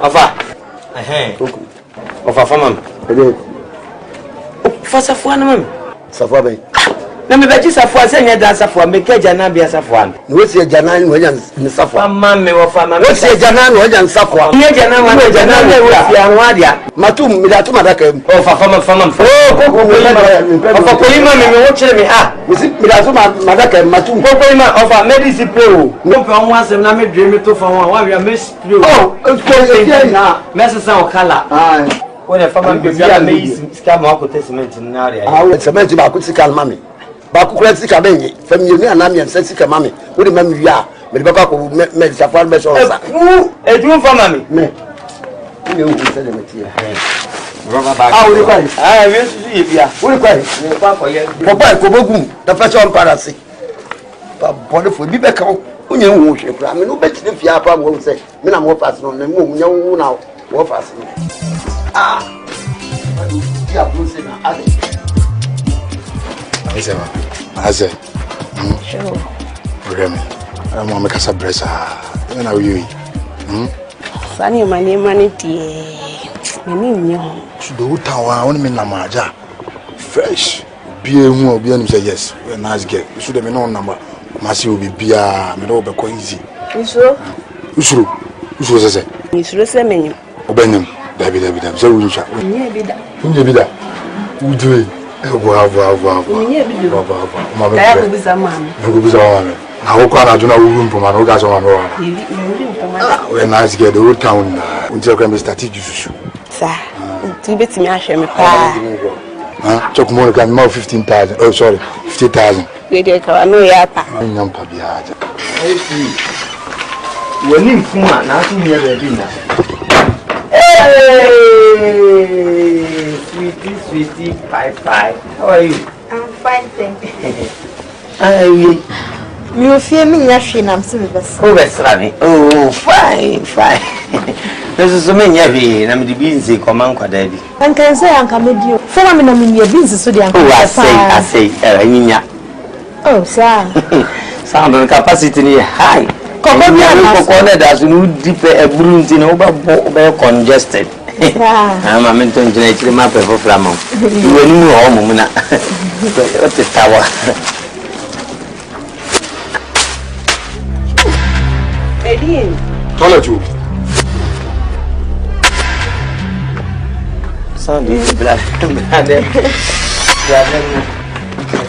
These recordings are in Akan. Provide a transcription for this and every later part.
Ofa. Ofa famam. Fa safua na mam. Safua ben. Na me beji safua se nya dan safua me ka jana bia safua. No se jana no nya safua. Mama me wo fa mama. No se jana no nya safua. Nya jana wa jana le wo fi anwa dia. Matum mi da tuma da kam. Ofa famam. Koko me ofa ko ima me wo chire me mi da tuma madaka matum. Koko ima ofa medicine pro. No fa won asem na me dwe me to fa won wa wi me spray. Oh, ko na. Mesa o kala. Wona fama bia me iska ma ko testament na area. Cement ba ko sika mami. Ba ko kura sika ben yi. Fam yenu anam se sika mami. Wo de mami wi a, me de ba ko me safar be so sa. Ejun fama mi. Me. Ni o se de metia. Rubber bag. Ah, we kwai. Ah, we su ye bia. Wo kwai. Me kwa ko ye. Papa ko bogum. Da fa cho parasi. Ba bode fo bi be ka onye hu hwe kura. Me no be tire fia pa mo se. Me na mo pass no na mo nya hu na wo pass. Ah. Ya bluse na ade. Aisema. Ase. Sure. Remi. Amo me kasa bresa. Na wiyi. Sani mani tie. Mani nyo. Sudo utawa woni me na maja. Fresh. Bie hu obi anim say yes. We nice girl. Sudo me no number. Masi obi bia me do be ko easy. Usuro sese. Usuro se menyo. Obenyim. Dabi. So we chat. Unye bida. Udwe. Wow. Unye bida. Mama. Kaya kubiza mama. Kubiza mama. Na wo kwa na juna wo mpoma na wo ga so mama wa. We nice girl the whole town. Until can be started jusu. Sa. Tu beti mi ahwe me pa. Chokumo kan ma 15,000. Oh sorry. 50,000. We dey ka no ya pa. Nyam pa bia aja. Woni mfuma na asu nye be bi na. Sweetie, pie. How are you? I'm fine, thank you. Aye. You fear me, Yashi, I'm still best. Oh, best Rami. Oh, fine. This is so many heavy, and I'm the beans, command Quadabi. And can say, I'm coming to you. For a minute, your beans, so the uncle. I say, oh, sir. Sound of capacity high. Come on, that's no deeper a bruise in over congested. I'm a mental generator map for Flamon. You will know home, what is tower? Toilet you. Sound is black.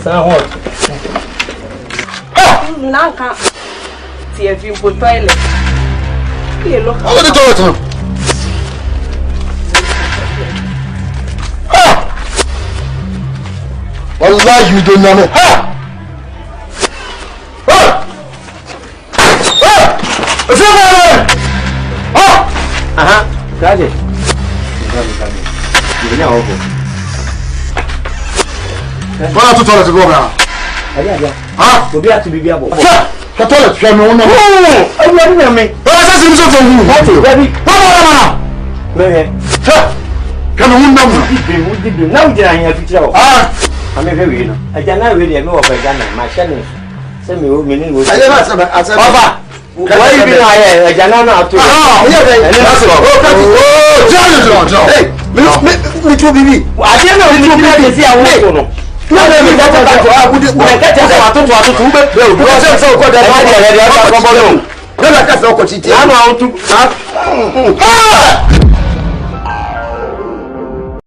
Sound what? Now can't see if you put toilet. Look. How the toilet? Wallahi you don't know. Grazie. Veniamo dopo. Guarda tu toilet go now. Agya. Dobbiamo bibiamo. Che toilet fiamo una. Guarda me. Guarda se mi sono fatto. Guardi. Guarda. Bene. Che non un nome. Udibim. Na udira nya fitira o. Ame hwe no. Agya na we de me wo fa Ghana. Ma hye ne. Se me wo meni wo. Aye na asa. Baba. Why you be na Agya na na ato. John. Hey, me to bibi. Agya na we to bibi si awo no. Na be mi ta we ka ta atu be. Go se ko da Agya ya ya ta bobo no. Na ka se ko chiti. Na no auto.